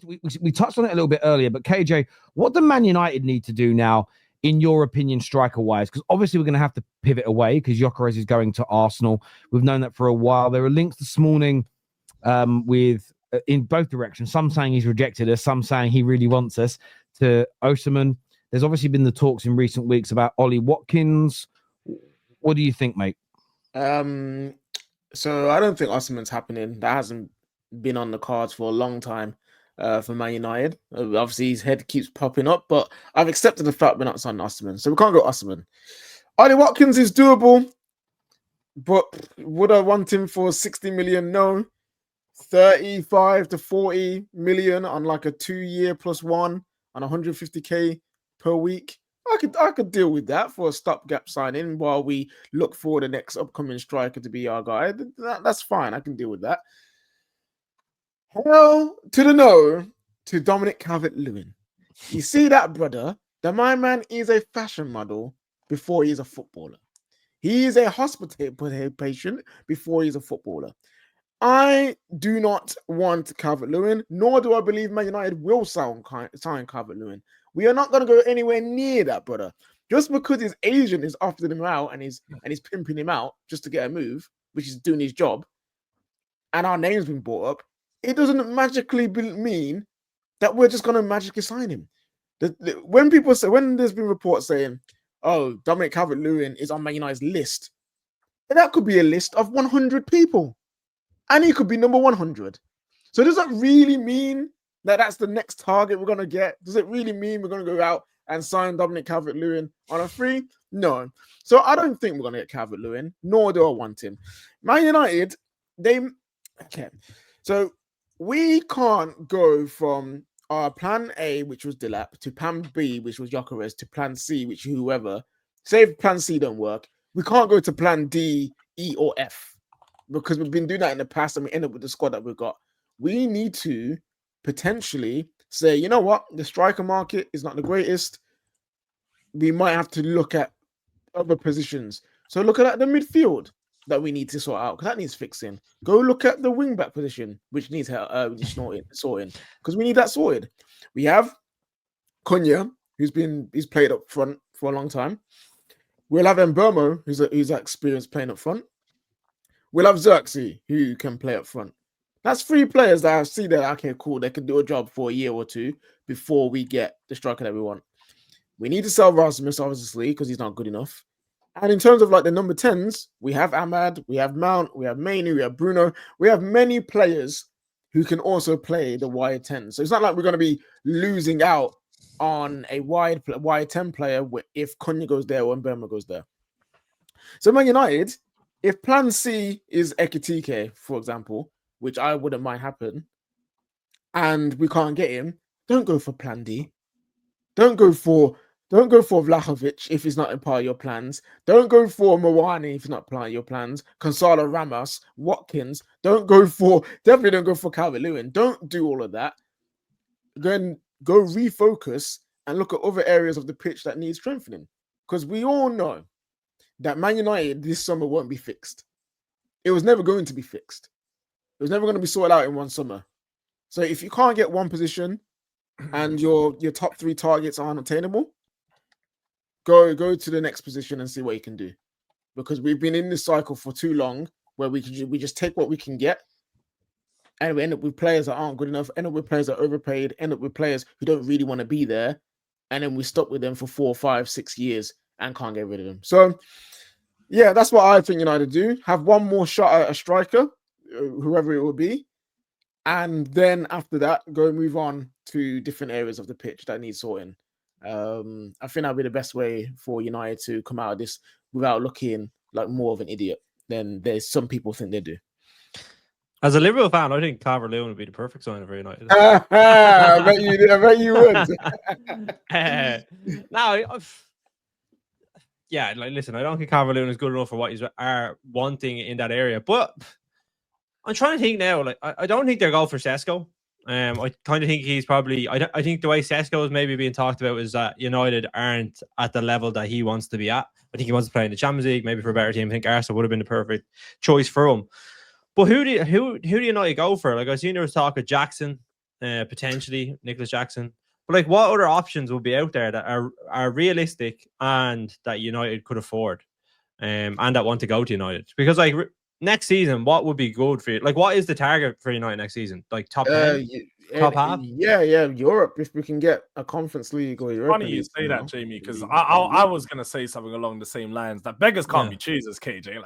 we touched on it a little bit earlier, but KJ, what do Man United need to do now, in your opinion, striker-wise? Because obviously we're going to have to pivot away because Gyökeres is going to Arsenal. We've known that for a while. There are links this morning with in both directions. Some saying he's rejected us, some saying he really wants us, to Osimhen. There's obviously been the talks in recent weeks about Ollie Watkins. What do you think, mate? So I don't think Osimhen's happening. That hasn't been on the cards for a long time for Man United. Obviously, his head keeps popping up, but I've accepted the fact we're not signing Osimhen, so we can't go Osimhen. Ollie Watkins is doable, but would I want him for 60 million? No. 35 to 40 million on like a 2-year +1 on 150k per week. I could deal with that for a stopgap signing while we look for the next upcoming striker to be our guy. That's fine. I can deal with that. Hell to the no to Dominic Calvert-Lewin. You see that, brother? That my man is a fashion model before he's a footballer. He is a hospital patient before he's a footballer. I do not want Calvert-Lewin, nor do I believe Man United will sign Calvert-Lewin. We are not going to go anywhere near that, brother. Just because his agent is offering him out and he's pimping him out just to get a move, which is doing his job, and our name's been brought up, it doesn't magically mean that we're just going to magically sign him. When there's been reports saying, "Oh, Dominic Calvert-Lewin is on Man United's list," that could be a list of 100 people. And he could be number 100. So does that really mean that that's the next target we're going to get? Does it really mean we're going to go out and sign Dominic Calvert-Lewin on a free? No. So I don't think we're going to get Calvert-Lewin, nor do I want him. Man United, okay. So we can't go from our plan A, which was Delap, to plan B, which was Gyökeres, to plan C, which whoever. Say if plan C don't work, we can't go to plan D, E, or F. Because we've been doing that in the past and we end up with the squad that we've got. We need to potentially say, you know what? The striker market is not the greatest. We might have to look at other positions. So look at the midfield that we need to sort out, because that needs fixing. Go look at the wing-back position, which needs sorting, because we need that sorted. We have Cunha, he's played up front for a long time. We'll have Mbeumo, who's experienced playing up front. We'll have Xerxes, who can play up front. That's 3 players that I see that, okay, cool, they can do a job for a year or 2 before we get the striker that we want. We need to sell Rasmus, obviously, because he's not good enough. And in terms of like the number 10s, we have Ahmad, we have Mount, we have Mainoo, we have Bruno. We have many players who can also play the wide 10. So it's not like we're going to be losing out on a wide 10 player if Cunha goes there or Mbeumo goes there. So Man United, if plan C is Ekitike, for example, which I wouldn't mind happen, and we can't get him, don't go for plan D. Don't go for Vlahovic if he's not in part of your plans. Don't go for Mawani if he's not part of your plans. Gonzalo Ramos, Watkins. Definitely don't go for Calvert-Lewin. Don't do all of that. Then go refocus and look at other areas of the pitch that need strengthening. Because we all know that Man United this summer won't be fixed. It was never going to be fixed. It was never going to be sorted out in one summer. So if you can't get one position and your top 3 targets aren't attainable, go to the next position and see what you can do. Because we've been in this cycle for too long where we just take what we can get, and we end up with players that aren't good enough, end up with players that are overpaid, end up with players who don't really want to be there, and then we stuck with them for 4, 5, 6 years and can't get rid of them. So, yeah, that's what I think United do. Have one more shot at a striker, whoever it will be, and then after that, go move on to different areas of the pitch that need sorting. I think that'd be the best way for United to come out of this without looking like more of an idiot than there's some people think they do. As a Liverpool fan, I think Calvert-Lewin would be the perfect sign for United. I bet you would. Yeah, like listen, I don't think Calvert-Lewin is good enough for what he's wanting in that area. But I'm trying to think now. Like, I don't think they're going for Sesko. I kind of think he's probably. I think the way Sesko is maybe being talked about is that United aren't at the level that he wants to be at. I think he wants to play in the Champions League, maybe for a better team. I think Arsenal would have been the perfect choice for him. But who do United go for? Like, I seen there was talk of Jackson. potentially Nicholas Jackson. But like, what other options will be out there that are realistic and that United could afford, and that want to go to United? Because like next season, what would be good for you? Like, what is the target for United next season? Like top 10, top half? Yeah, Europe. If we can get a Conference League or Europa Funny you League, say that, Jamie, because I was gonna say something along the same lines that beggars can't be choosers, KJ.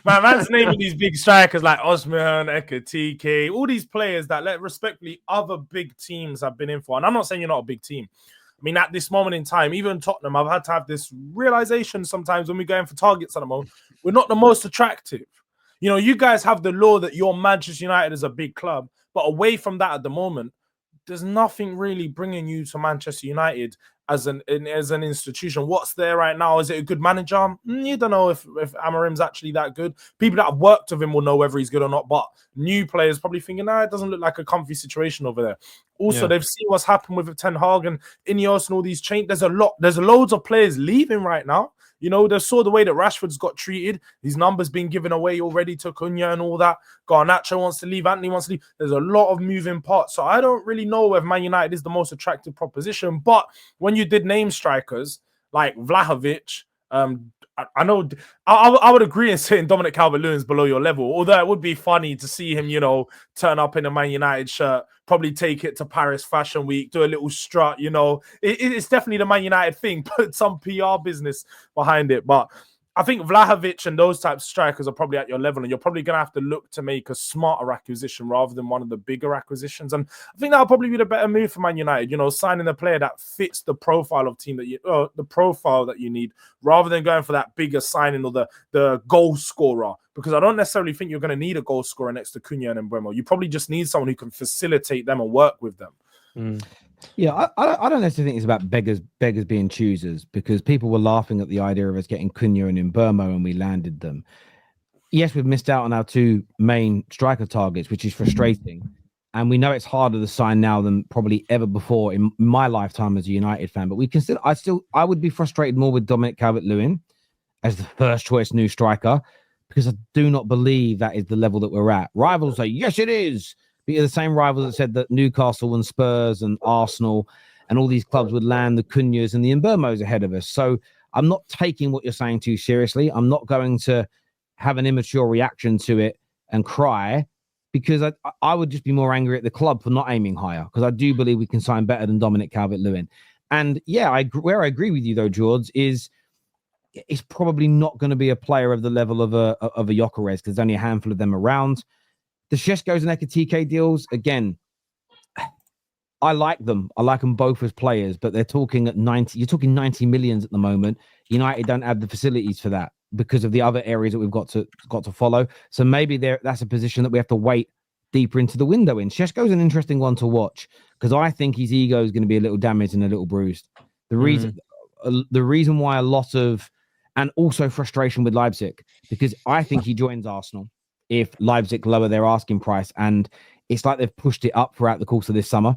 Like, man's naming these big strikers like Osman, Ekatike, all these players that, respectfully, other big teams have been in for. And I'm not saying you're not a big team. I mean, at this moment in time, even Tottenham, I've had to have this realization sometimes when we're going for targets at the moment, we're not the most attractive. You guys have the law that you're Manchester United is a big club, but away from that at the moment, there's nothing really bringing you to Manchester United as an institution. What's there right now? Is it a good manager? You don't know if Amarim's actually that good. People that have worked with him will know whether he's good or not, but new players probably thinking, it doesn't look like a comfy situation over there. Also, they've seen what's happened with Ten Hag and Ineos and all these changes. There's loads of players leaving right now. They saw the way that Rashford's got treated. His numbers being given away already to Cunha and all that. Garnacho wants to leave. Anthony wants to leave. There's a lot of moving parts. So I don't really know whether Man United is the most attractive proposition. But when you did name strikers like Vlahovic, I know I would agree in saying Dominic Calvert-Lewin's below your level, although it would be funny to see him, turn up in a Man United shirt, probably take it to Paris Fashion Week, do a little strut, It's definitely the Man United thing, put some PR business behind it. But I think Vlahovic and those types of strikers are probably at your level, and you're probably going to have to look to make a smarter acquisition rather than one of the bigger acquisitions. And I think that'll probably be the better move for Man United, signing a player that fits the profile of team the profile that you need, rather than going for that bigger signing or the goal scorer. Because I don't necessarily think you're going to need a goal scorer next to Cunha and Mbeumo. You probably just need someone who can facilitate them and work with them. Yeah, I don't necessarily think it's about beggars being choosers, because people were laughing at the idea of us getting Cunha and Mbeumo and we landed them. Yes, we've missed out on our two main striker targets, which is frustrating. And we know it's harder to sign now than probably ever before in my lifetime as a United fan. But I would be frustrated more with Dominic Calvert-Lewin as the first choice new striker, because I do not believe that is the level that we're at. Rivals say, yes, it is. Because the same rivals that said that Newcastle and Spurs and Arsenal and all these clubs would land the Cunhas and the Mbeumo's ahead of us. So I'm not taking what you're saying too seriously. I'm not going to have an immature reaction to it and cry, because I would just be more angry at the club for not aiming higher, because I do believe we can sign better than Dominic Calvert-Lewin. And yeah, where I agree with you though, George, is it's probably not going to be a player of the level of a Gyökeres, because there's only a handful of them around. The Šeškos and Ekatike deals, again, I like them. I like them both as players, but they're talking at 90. You're talking 90 millions at the moment. United don't have the facilities for that because of the other areas that we've got to follow. So maybe that's a position that we have to wait deeper into the window in. Šeško's an interesting one to watch, because I think his ego is going to be a little damaged and a little bruised. The reason why a lot of, and also frustration with Leipzig, because I think he joins Arsenal if Leipzig lower their asking price, and it's like they've pushed it up throughout the course of this summer.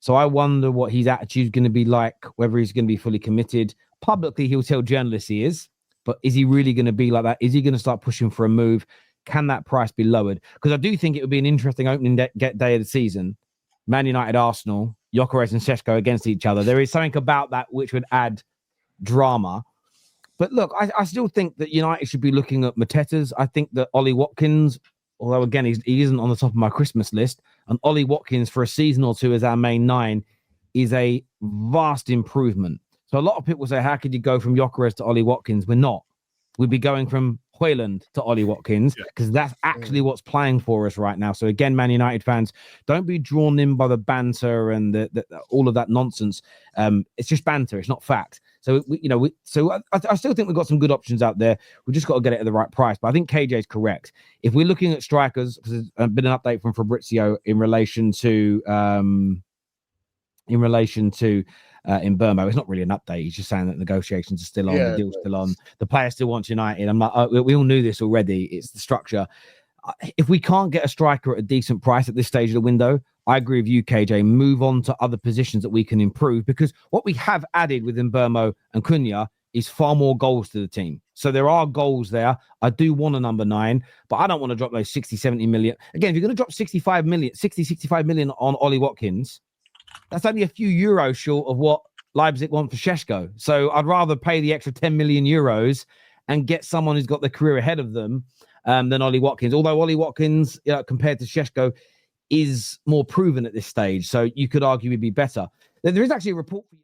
So I wonder what his attitude is going to be like, whether he's going to be fully committed. Publicly, he'll tell journalists he is, but is he really going to be like that? Is he going to start pushing for a move? Can that price be lowered? Because I do think it would be an interesting opening day of the season. Man United, Arsenal, Gyökeres and Šeško against each other. There is something about that which would add drama. But look, I still think that United should be looking at Matetas. I think that Ollie Watkins, although again, he isn't on the top of my Christmas list, and Ollie Watkins for a season or two as our main nine is a vast improvement. So a lot of people say, how could you go from Gyökeres to Ollie Watkins? We're not. We'd be going from Højlund to Ollie Watkins, because that's actually what's playing for us right now. So again, Man United fans, don't be drawn in by the banter and all of that nonsense. It's just banter. It's not fact. So I still think we've got some good options out there. We've just got to get it at the right price. But I think KJ is correct. If we're looking at strikers, because there's been an update from Fabrizio in relation to Mbeumo. It's not really an update. He's just saying that negotiations are still on, the deal's still on. The player still wants United. I'm like, we all knew this already. It's the structure. If we can't get a striker at a decent price at this stage of the window, I agree with you, KJ. Move on to other positions that we can improve, because what we have added with Mbeumo and Cunha is far more goals to the team. So there are goals there. I do want a number 9, but I don't want to drop those 60, 70 million. Again, if you're going to drop 65 million on Ollie Watkins, that's only a few euros short of what Leipzig want for Šeško. So I'd rather pay the extra 10 million euros and get someone who's got the career ahead of them than Ollie Watkins. Although Ollie Watkins, compared to Šeško, is more proven at this stage. So you could argue he'd be better. There is actually a report for you.